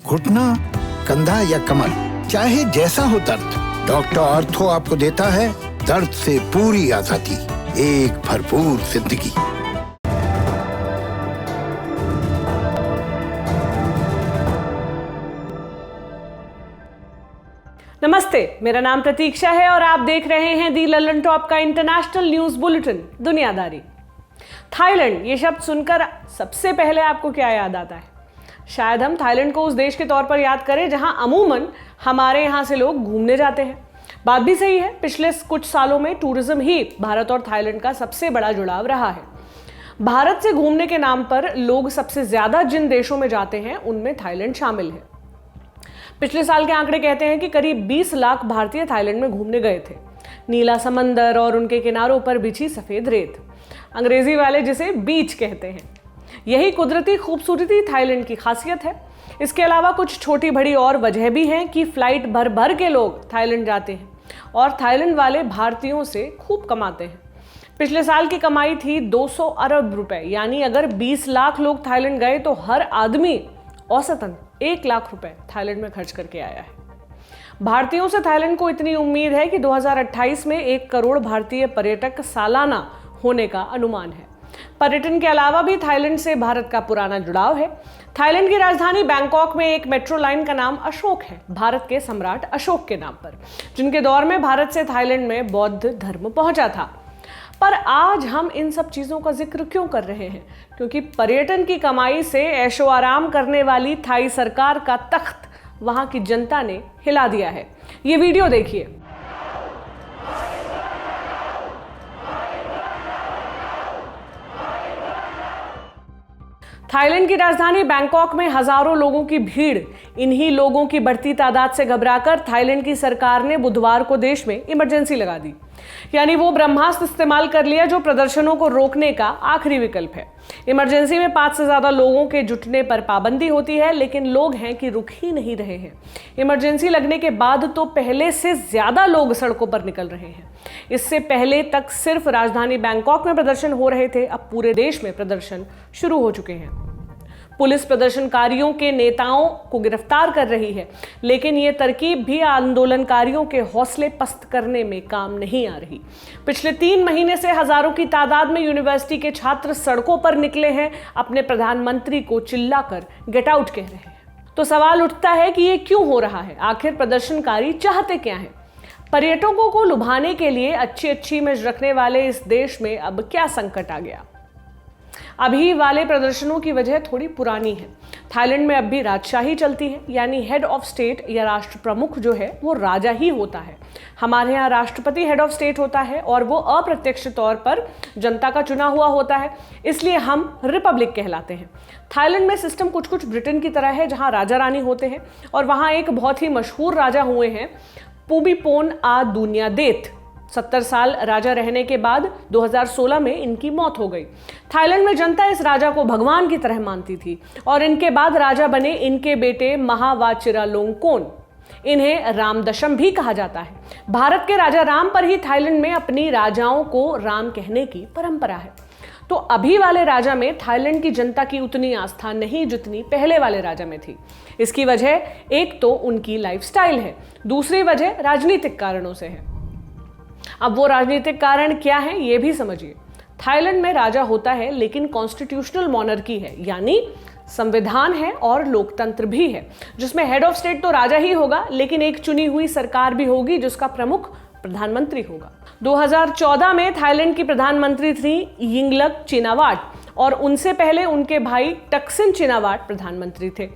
घुटना, कंधा या कमर, चाहे जैसा हो दर्द, डॉक्टर ऑर्थो आपको देता है दर्द से पूरी आजादी, एक भरपूर जिंदगी। नमस्ते, मेरा नाम प्रतीक्षा है और आप देख रहे हैं दी ललन टॉप का इंटरनेशनल न्यूज बुलेटिन दुनियादारी। थाईलैंड, ये शब्द सुनकर सबसे पहले आपको क्या याद आता है? शायद हम थाईलैंड को उस देश के तौर पर याद करें जहां अमूमन हमारे यहां से लोग घूमने जाते हैं। बात भी सही है, पिछले कुछ सालों में टूरिज्म ही भारत और थाईलैंड का सबसे बड़ा जुड़ाव रहा है। भारत से घूमने के नाम पर लोग सबसे ज्यादा जिन देशों में जाते हैं उनमें थाईलैंड शामिल है। पिछले साल के आंकड़े कहते हैं कि करीब 20 लाख भारतीय थाईलैंड में घूमने गए थे। नीला समंदर और उनके किनारों पर बिछी सफेद रेत, अंग्रेजी वाले जिसे बीच कहते हैं, यही कुदरती खूबसूरती थाईलैंड की खासियत है। इसके अलावा कुछ छोटी बड़ी और वजह भी हैं कि फ्लाइट भर भर के लोग थाईलैंड जाते हैं और थाईलैंड वाले भारतीयों से खूब कमाते हैं। पिछले साल की कमाई थी 200 अरब रुपए, यानी अगर 20 लाख लोग थाईलैंड गए तो हर आदमी औसतन 1 लाख रुपए थाईलैंड में खर्च करके आया है। भारतीयों से थाईलैंड को इतनी उम्मीद है कि 2028 में 1 करोड़ भारतीय पर्यटक सालाना होने का अनुमान है। पर्यटन के अलावा भी थाईलैंड से भारत का पुराना जुड़ाव है। थाईलैंड की राजधानी बैंकॉक में एक मेट्रो लाइन का नाम अशोक है, भारत के सम्राट अशोक के नाम पर, जिनके दौर में भारत से थाईलैंड में बौद्ध धर्म पहुंचा था। पर आज हम इन सब चीजों का जिक्र क्यों कर रहे हैं? क्योंकि पर्यटन की कमाई से ऐशो आराम करने वाली थाई सरकार का तख्त वहां की जनता ने हिला दिया है। ये वीडियो देखिए। थाईलैंड की राजधानी बैंकॉक में हजारों लोगों की भीड़। इन्हीं लोगों की बढ़ती तादाद से घबराकर थाईलैंड की सरकार ने बुधवार को देश में इमरजेंसी लगा दी, यानी वो ब्रह्मास्त्र इस्तेमाल कर लिया जो प्रदर्शनों को रोकने का आखिरी विकल्प है। इमरजेंसी में 5 से ज्यादा लोगों के जुटने पर पाबंदी होती है, लेकिन लोग हैं कि रुक ही नहीं रहे हैं। इमरजेंसी लगने के बाद तो पहले से ज्यादा लोग सड़कों पर निकल रहे हैं। इससे पहले तक सिर्फ राजधानी बैंकॉक में प्रदर्शन हो रहे थे, अब पूरे देश में प्रदर्शन शुरू हो चुके हैं। पुलिस प्रदर्शनकारियों के नेताओं को गिरफ्तार कर रही है, लेकिन ये तरकीब भी आंदोलनकारियों के हौसले पस्त करने में काम नहीं आ रही। पिछले 3 महीने से हजारों की तादाद में यूनिवर्सिटी के छात्र सड़कों पर निकले हैं, अपने प्रधानमंत्री को चिल्लाकर गेट आउट कह रहे हैं। तो सवाल उठता है कि ये क्यों हो रहा है? आखिर प्रदर्शनकारी चाहते क्या हैं? पर्यटकों को लुभाने के लिए अच्छी इमेज रखने वाले इस देश में अब क्या संकट आ गया? अभी वाले प्रदर्शनों की वजह थोड़ी पुरानी है। थाईलैंड में अब भी राजशाही चलती है, यानी हेड ऑफ स्टेट या राष्ट्र प्रमुख जो है वो राजा ही होता है। हमारे यहाँ राष्ट्रपति हेड ऑफ स्टेट होता है और वो अप्रत्यक्ष तौर पर जनता का चुना हुआ होता है, इसलिए हम रिपब्लिक कहलाते हैं। थाईलैंड में सिस्टम कुछ ब्रिटेन की तरह है, जहाँ राजा रानी होते हैं और वहाँ एक बहुत ही मशहूर राजा हुए हैं, पूमिपोन आदुन्यादेत। 70 साल राजा रहने के बाद 2016 में इनकी मौत हो गई। थाईलैंड में जनता इस राजा को भगवान की तरह मानती थी और इनके बाद राजा बने इनके बेटे महावाचिरालोंगकोन। इन्हें रामदशम भी कहा जाता है। भारत के राजा राम पर ही थाईलैंड में अपनी राजाओं को राम कहने की परंपरा है। तो अभी वाले राजा में थाईलैंड की जनता की उतनी आस्था नहीं जितनी पहले वाले राजा में थी। इसकी वजह एक तो उनकी लाइफस्टाइल है, दूसरी वजह राजनीतिक कारणों से है। अब वो राजनीतिक कारण क्या है ये भी समझिए। थाईलैंड में राजा होता है, लेकिन कॉन्स्टिट्यूशनल मोनर्की है, यानी संविधान है और लोकतंत्र भी है, जिसमें हेड ऑफ स्टेट तो राजा ही होगा, लेकिन एक चुनी हुई सरकार भी होगी जिसका प्रमुख प्रधानमंत्री होगा। 2014 में थाईलैंड की प्रधानमंत्री थी यिंगलक चिनावाट और उनसे पहले उनके भाई टक्सिन चिनावाट प्रधानमंत्री थे।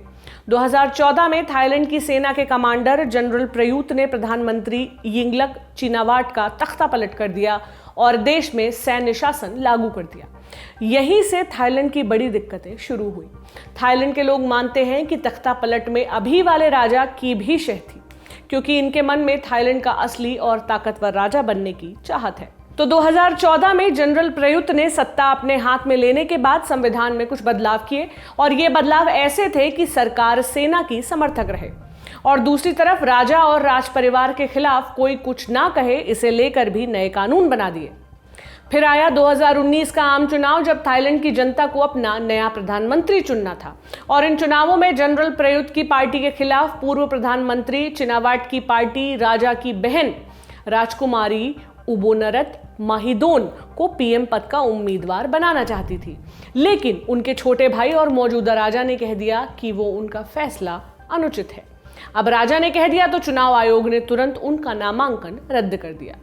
2014 में थाईलैंड की सेना के कमांडर जनरल प्रयूत ने प्रधानमंत्री यिंगलक चिनावाट का तख्ता पलट कर दिया और देश में सैन्य शासन लागू कर दिया। यहीं से थाईलैंड की बड़ी दिक्कतें शुरू हुई। थाईलैंड के लोग मानते हैं कि तख्ता पलट में अभी वाले राजा की भी शह थी, क्योंकि इनके मन में थाईलैंड का असली और ताकतवर राजा बनने की चाहत है। तो 2014 में जनरल प्रयुत ने सत्ता अपने हाथ में लेने के बाद संविधान में कुछ बदलाव किए और ये बदलाव ऐसे थे कि सरकार सेना की समर्थक रहे और दूसरी तरफ राजा और राज परिवार के खिलाफ कोई कुछ ना कहे, इसे लेकर भी नए कानून बना दिए। फिर आया 2019 का आम चुनाव, जब थाईलैंड की जनता को अपना नया प्रधानमंत्री चुनना था और इन चुनावों में जनरल प्रयुत की पार्टी के खिलाफ पूर्व प्रधानमंत्री चिनावाट की पार्टी राजा की बहन राजकुमारी उबोनरत माहिदोन को पीएम पद का उम्मीदवार बनाना चाहती थी, लेकिन उनके छोटे भाई और मौजूदा राजा ने कह दिया कि वो उनका फैसला अनुचित है। अब राजा ने कह दिया तो चुनाव आयोग ने तुरंत उनका नामांकन रद्द कर दिया।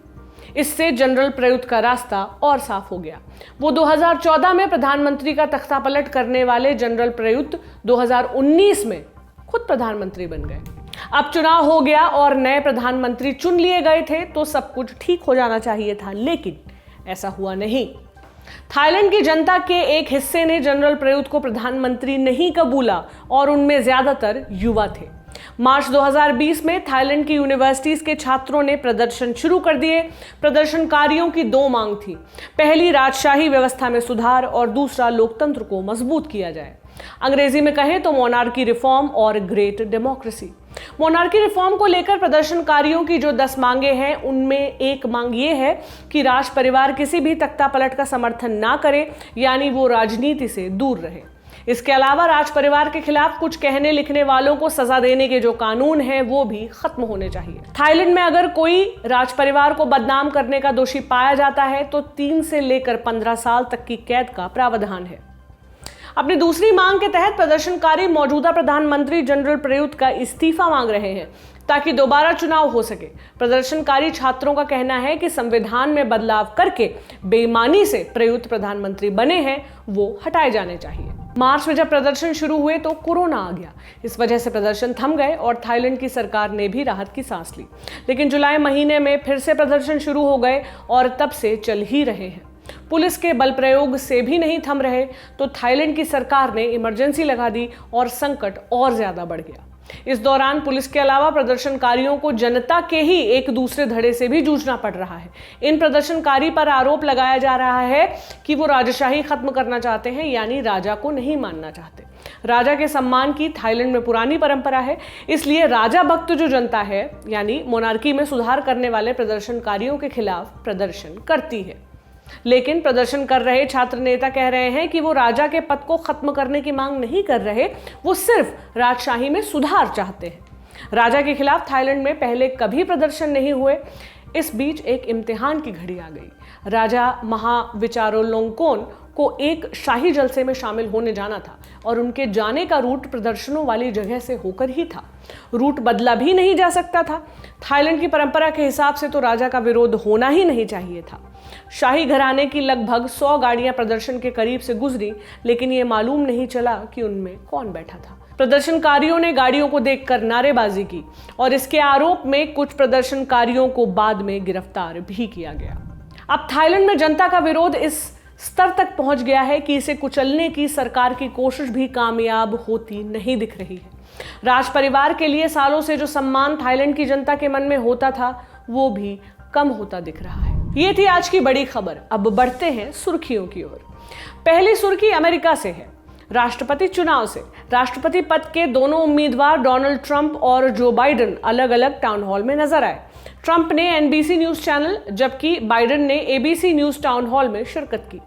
इससे जनरल प्रयुत का रास्ता और साफ हो गया। वो 2014 में प्रधानमंत्री का तख्ता पलट करने वाले जनरल प्रयुत 2019 में खुद प्रधानमंत्री बन गए। अब चुनाव हो गया और नए प्रधानमंत्री चुन लिए गए थे तो सब कुछ ठीक हो जाना चाहिए था, लेकिन ऐसा हुआ नहीं। थाईलैंड की जनता के एक हिस्से ने जनरल प्रयुत को प्रधानमंत्री नहीं कबूला और उनमें ज्यादातर युवा थे। मार्च 2020 में थाईलैंड की यूनिवर्सिटीज के छात्रों ने प्रदर्शन शुरू कर दिए। प्रदर्शनकारियों की दो मांग थी, पहली राजशाही व्यवस्था में सुधार और दूसरा लोकतंत्र को मजबूत किया जाए। अंग्रेजी में कहें तो मोनार्की रिफॉर्म और ग्रेट डेमोक्रेसी। मोनार्की रिफॉर्म को लेकर प्रदर्शनकारियों की जो 10 मांगे हैं, उनमें एक मांग ये है कि राज परिवार किसी भी तख्ता पलट का समर्थन ना करे, यानी वो राजनीति से दूर रहे। इसके अलावा राज परिवार के खिलाफ कुछ कहने लिखने वालों को सजा देने के जो कानून हैं वो भी खत्म होने चाहिए। थाईलैंड में अगर कोई राज परिवार को बदनाम करने का दोषी पाया जाता है तो 3 से लेकर 15 साल तक की कैद का प्रावधान है। अपनी दूसरी मांग के तहत प्रदर्शनकारी मौजूदा प्रधानमंत्री जनरल प्रयुत का इस्तीफा मांग रहे हैं ताकि दोबारा चुनाव हो सके। प्रदर्शनकारी छात्रों का कहना है कि संविधान में बदलाव करके बेईमानी से प्रयुत प्रधानमंत्री बने हैं, वो हटाए जाने चाहिए। मार्च में जब प्रदर्शन शुरू हुए तो कोरोना आ गया। इस वजह से प्रदर्शन थम गए और थाईलैंड की सरकार ने भी राहत की सांस ली। लेकिन जुलाई महीने में फिर से प्रदर्शन शुरू हो गए और तब से चल ही रहे हैं। पुलिस के बल प्रयोग से भी नहीं थम रहे तो थाईलैंड की सरकार ने इमरजेंसी लगा दी और संकट और ज्यादा बढ़ गया। इस दौरान पुलिस के अलावा प्रदर्शनकारियों को जनता के ही एक दूसरे धड़े से भी जूझना पड़ रहा है। इन प्रदर्शनकारी पर आरोप लगाया जा रहा है कि वो राजशाही खत्म करना चाहते हैं, यानी राजा को नहीं मानना चाहते। राजा के सम्मान की थाईलैंड में पुरानी परंपरा है, इसलिए राजा भक्त जो जनता है, यानी मोनार्की में सुधार करने वाले प्रदर्शनकारियों के खिलाफ प्रदर्शन करती है। लेकिन प्रदर्शन कर रहे छात्र नेता कह रहे हैं कि वो राजा के पद को खत्म करने की मांग नहीं कर रहे, वो सिर्फ राजशाही में सुधार चाहते हैं। राजा के खिलाफ थाईलैंड में पहले कभी प्रदर्शन नहीं हुए। इस बीच एक इम्तिहान की घड़ी आ गई। राजा महाविचारोलोंगकोन को एक शाही जलसे में शामिल होने जाना था और उनके जाने का रूट प्रदर्शनों वाली जगह से होकर ही था। रूट बदला भी नहीं जा सकता था। थाईलैंड की परंपरा के हिसाब से तो राजा का विरोध होना ही नहीं चाहिए था। शाही घराने की लगभग 100 गाड़ियां प्रदर्शन के करीब से गुजरी, लेकिन ये मालूम नहीं चला कि उनमें कौन बैठा था। प्रदर्शनकारियों ने गाड़ियों को देखकर नारेबाजी की और इसके आरोप में कुछ प्रदर्शनकारियों को बाद में गिरफ्तार भी किया गया। अब थाईलैंड में जनता का विरोध इस स्तर तक पहुंच गया है कि इसे कुचलने की सरकार की कोशिश भी कामयाब होती नहीं दिख रही है। राज परिवार के लिए सालों से जो सम्मान थाईलैंड की जनता के मन में होता था, वो भी कम होता दिख रहा है। ये थी आज की बड़ी खबर। अब बढ़ते हैं सुर्खियों की ओर। पहली सुर्खी अमेरिका से है, राष्ट्रपति चुनाव से। राष्ट्रपति पद के दोनों उम्मीदवार डोनाल्ड ट्रंप और जो बाइडेन अलग अलग टाउन हॉल में नजर आए। ट्रंप ने एनबीसी न्यूज चैनल, जबकि बाइडेन ने एबीसी न्यूज टाउन हॉल में शिरकत की।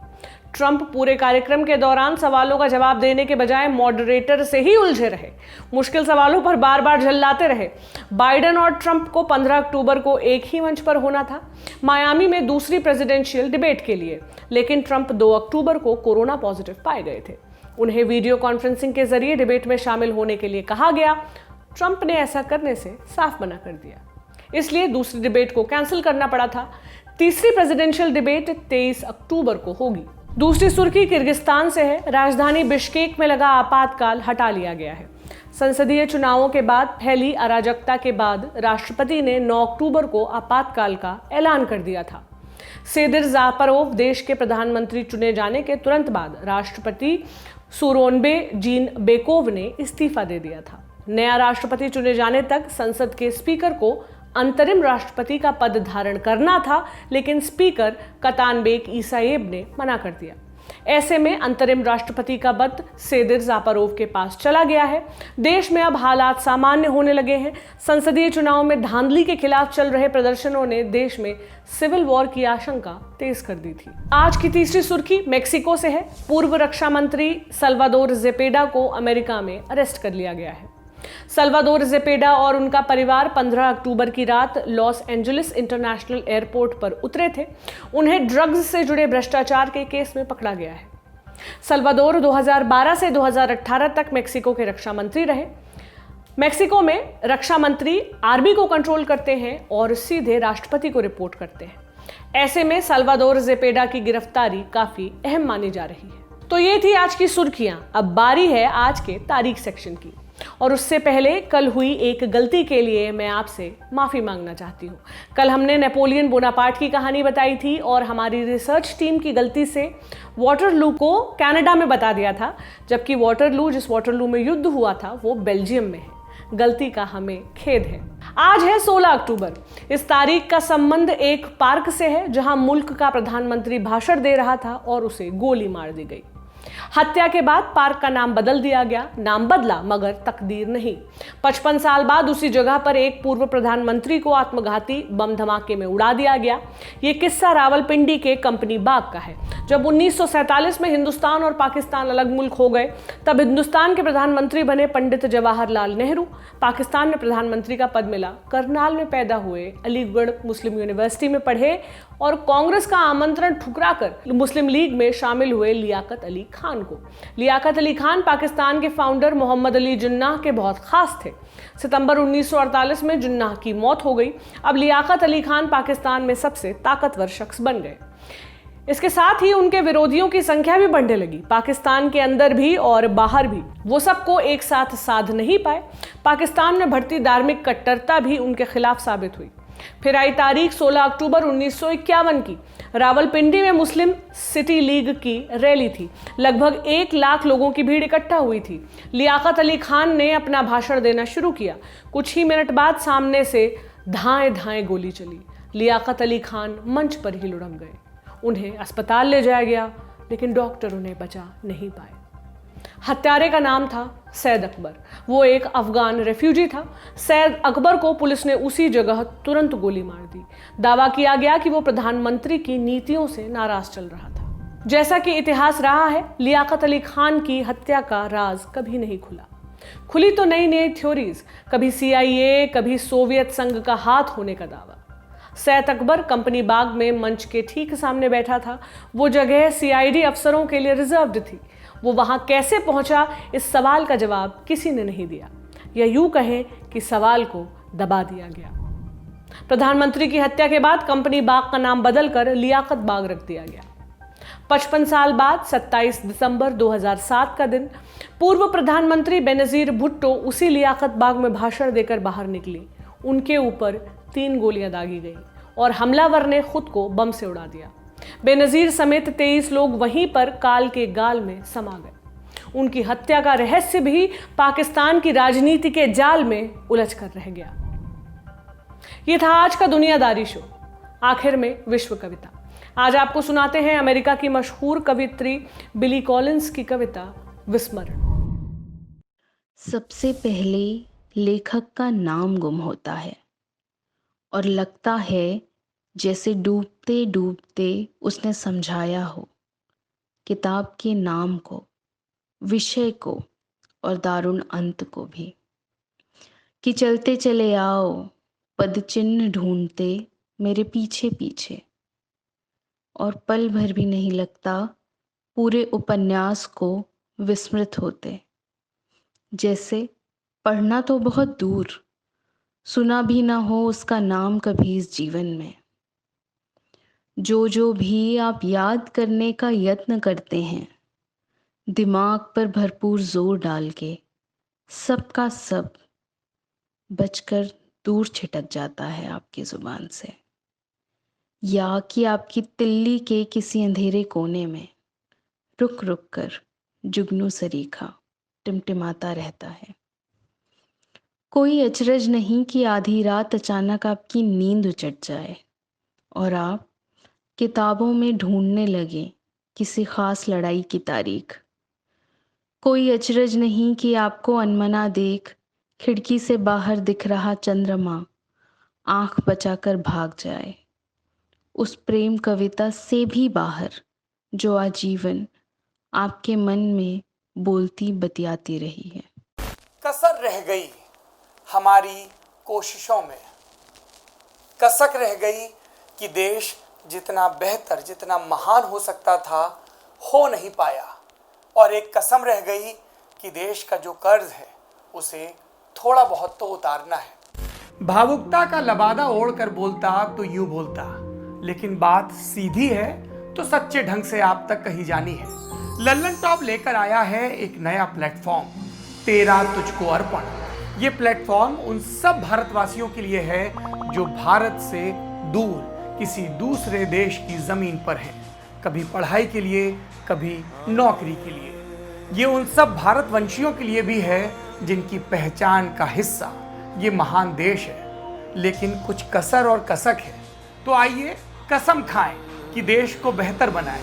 ट्रंप पूरे कार्यक्रम के दौरान सवालों का जवाब देने के बजाय मॉडरेटर से ही उलझे रहे, मुश्किल सवालों पर बार बार झल्लाते रहे। बाइडेन और ट्रंप को 15 अक्टूबर को एक ही मंच पर होना था, मायामी में दूसरी प्रेसिडेंशियल डिबेट के लिए, लेकिन ट्रंप 2 अक्टूबर को कोरोना पॉजिटिव पाए गए थे। उन्हें वीडियो कॉन्फ्रेंसिंग के जरिए डिबेट में शामिल होने के लिए कहा गया। ट्रंप ने ऐसा करने से साफ मना कर दिया, इसलिए दूसरी डिबेट को कैंसिल करना पड़ा था। तीसरी प्रेसिडेंशियल डिबेट 23 अक्टूबर को होगी। दूसरी सुर्खी किर्गिस्तान से है। राजधानी बिश्केक में लगा आपातकाल हटा लिया गया है। संसदीय चुनावों के बाद फैली अराजकता के बाद राष्ट्रपति ने 9 अक्टूबर को आपातकाल का ऐलान कर दिया था। सेदिर जापरोव देश के प्रधानमंत्री चुने जाने के तुरंत बाद राष्ट्रपति सूरोनबे जीनबेकोव ने इस्तीफा दे दिया था। नया राष्ट्रपति चुने जाने तक संसद के स्पीकर को अंतरिम राष्ट्रपति का पद धारण करना था, लेकिन स्पीकर कतानबेक ईसाएब ने मना कर दिया। ऐसे में अंतरिम राष्ट्रपति का पद सेदिर जापारोव के पास चला गया है। देश में अब हालात सामान्य होने लगे हैं। संसदीय चुनाव में धांधली के खिलाफ चल रहे प्रदर्शनों ने देश में सिविल वॉर की आशंका तेज कर दी थी। आज की तीसरी सुर्खी मेक्सिको से है। पूर्व रक्षा मंत्री सल्वादोर जेपेडा को अमेरिका में अरेस्ट कर लिया गया है। सल्वादोर जेपेडा और उनका परिवार 15 अक्टूबर की रात लॉस एंजलिस इंटरनेशनल एयरपोर्ट पर उतरे थे। उन्हें ड्रग्स से जुड़े भ्रष्टाचार के केस में पकड़ा गया है। सल्वादोर 2012 से 2018 तक मेक्सिको के रक्षा मंत्री रहे। मेक्सिको में रक्षा मंत्री आर्मी को कंट्रोल करते हैं और सीधे राष्ट्रपति को रिपोर्ट करते हैं। ऐसे में सल्वादोर जेपेडा की गिरफ्तारी काफी अहम मानी जा रही है। तो ये थी आज की सुर्खियां। अब बारी है आज के तारीख सेक्शन की, और उससे पहले कल हुई एक गलती के लिए मैं आपसे माफी मांगना चाहती हूँ। कल हमने नेपोलियन बोनापार्ट की कहानी बताई थी और हमारी रिसर्च टीम की गलती से वाटरलू को कनाडा में बता दिया था, जबकि वाटरलू, जिस वाटरलू में युद्ध हुआ था, वो बेल्जियम में है। गलती का हमें खेद है। आज है 16 अक्टूबर। इस तारीख का संबंध एक पार्क से है जहां मुल्क का प्रधानमंत्री भाषण दे रहा था और उसे गोली मार दी गई। हत्या के बाद पार्क का नाम बदल दिया गया। नाम बदला मगर तकदीर नहीं। 55 साल बाद उसी जगह पर एक पूर्व प्रधानमंत्री को आत्मघाती बम धमाके में उड़ा दिया गया। ये किस्सा रावलपिंडी के कंपनी बाग का है। जब 1947 में हिंदुस्तान और पाकिस्तान अलग मुल्क हो गए, तब हिंदुस्तान के प्रधानमंत्री बने पंडित जवाहरलाल नेहरू। पाकिस्तान में प्रधानमंत्री का पद मिला। करनाल में पैदा हुए, अलीगढ़ मुस्लिम यूनिवर्सिटी में पढ़े और कांग्रेस का आमंत्रण ठुकराकर मुस्लिम लीग में शामिल हुए लियाकत अली खान को। लियाकत अली खान पाकिस्तान के फाउंडर मोहम्मद अली जिन्नाह के बहुत खास थे। सितंबर 1948 में जिन्नाह की मौत हो गई। अब लियाकत अली खान पाकिस्तान में सबसे ताकतवर शख्स बन गए। इसके साथ ही उनके विरोधियों की संख्या भी बढ़ने लगी, पाकिस्तान के अंदर भी और बाहर भी। वो सबको एक साथ साध नहीं पाए। पाकिस्तान में बढ़ती धार्मिक कट्टरता भी उनके खिलाफ साबित हुई। फिर आई तारीख 16 अक्टूबर 1951 की। रावलपिंडी में मुस्लिम सिटी लीग की रैली थी। लगभग 1 लाख लोगों की भीड़ इकट्ठा हुई थी। लियाकत अली खान ने अपना भाषण देना शुरू किया। कुछ ही मिनट बाद सामने से धाएं धाएं गोली चली। लियाकत अली खान मंच पर ही लुढ़क गए। उन्हें अस्पताल ले जाया गया, लेकिन डॉक्टर उन्हें बचा नहीं पाए। हत्यारे का नाम था सैद अकबर। वो एक अफगान रेफ्यूजी था। सैद अकबर को पुलिस ने उसी जगह तुरंत गोली मार दी। दावा किया गया कि वो प्रधानमंत्री की नीतियों से नाराज चल रहा था। जैसा कि इतिहास रहा है, लियाकत अली खान की हत्या का राज कभी नहीं खुला। खुली तो नई नई थ्योरीज, कभी CIA, कभी सोवियत संघ का हाथ होने का दावा। सैद अकबर कंपनी बाग में मंच के ठीक सामने बैठा था। वो जगह CID अफसरों के लिए रिजर्व्ड थी। वो वहां कैसे पहुंचा, इस सवाल का जवाब किसी ने नहीं दिया, या यूं कहें कि सवाल को दबा दिया गया। प्रधानमंत्री की हत्या के बाद कंपनी बाग का नाम बदलकर लियाकत बाग रख दिया गया। 55 साल बाद 27 दिसंबर 2007 का दिन, पूर्व प्रधानमंत्री बेनजीर भुट्टो उसी लियाकत बाग में भाषण देकर बाहर निकली। उनके ऊपर 3 गोलियां दागी गई और हमलावर ने खुद को बम से उड़ा दिया। बेनजीर समेत 23 लोग वहीं पर काल के गाल में समा गए। उनकी हत्या का रहस्य भी पाकिस्तान की राजनीति के जाल में उलझ कर रह गया। यह था आज का दुनियादारी शो। आखिर में विश्व कविता। आज आपको सुनाते हैं अमेरिका की मशहूर कवित्री बिली कॉलिंस की कविता विस्मरण। सबसे पहले लेखक का नाम गुम होता है और लगता है जैसे डूबते डूबते उसने समझाया हो किताब के नाम को, विषय को और दारुण अंत को भी, कि चलते चले आओ पद चिन्ह ढूंढते मेरे पीछे पीछे। और पल भर भी नहीं लगता पूरे उपन्यास को विस्मृत होते, जैसे पढ़ना तो बहुत दूर, सुना भी ना हो उसका नाम कभी इस जीवन में। जो भी आप याद करने का यत्न करते हैं, दिमाग पर भरपूर जोर डाल के, सबका सब बचकर दूर छिटक जाता है आपकी जुबान से, या कि आपकी तिल्ली के किसी अंधेरे कोने में रुक रुक कर जुगनू सरीखा टिमटिमाता रहता है। कोई अचरज नहीं कि आधी रात अचानक आपकी नींद उचट जाए और आप किताबों में ढूंढने लगे किसी खास लड़ाई की तारीख। कोई अचरज नहीं कि आपको अनमना देख खिड़की से बाहर दिख रहा चंद्रमा आंख बचाकर भाग जाए, उस प्रेम कविता से भी बाहर जो आजीवन आपके मन में बोलती बतियाती रही है। कसर रह गई हमारी कोशिशों में, कसक रह गई कि देश जितना बेहतर, जितना महान हो सकता था, हो नहीं पाया। और एक कसम रह गई कि देश का जो कर्ज है उसे थोड़ा बहुत तो उतारना है। भावुकता का लबादा ओढ़कर बोलता तो यूं बोलता, लेकिन बात सीधी है तो सच्चे ढंग से आप तक कही जानी है। लल्लन टॉप लेकर आया है एक नया प्लेटफॉर्म, तेरा तुझको अर्पण। ये प्लेटफॉर्म उन सब भारतवासियों के लिए है जो भारत से दूर किसी दूसरे देश की जमीन पर हैं, कभी पढ़ाई के लिए, कभी नौकरी के लिए। ये उन सब भारतवंशियों के लिए भी है जिनकी पहचान का हिस्सा ये महान देश है, लेकिन कुछ कसर और कसक है। तो आइए कसम खाएं कि देश को बेहतर बनाएं।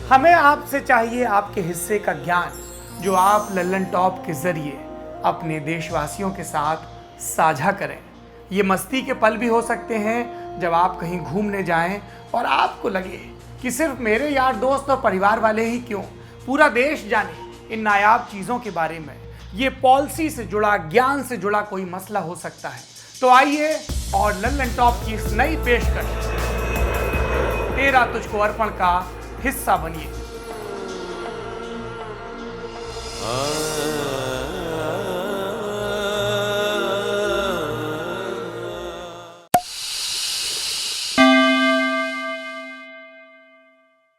हमें आपसे चाहिए आपके हिस्से का ज्ञान जो आप लल्लन टॉप के जरिए अपने देशवासियों के साथ साझा करें। ये मस्ती के पल भी हो सकते हैं जब आप कहीं घूमने जाएं और आपको लगे कि सिर्फ मेरे यार दोस्त और परिवार वाले ही क्यों, पूरा देश जाने इन नायाब चीज़ों के बारे में। ये पॉलिसी से जुड़ा, ज्ञान से जुड़ा कोई मसला हो सकता है। तो आइए और लल्लन टॉप की इस नई पेशकश तेरा तुझको अर्पण का हिस्सा बनिए।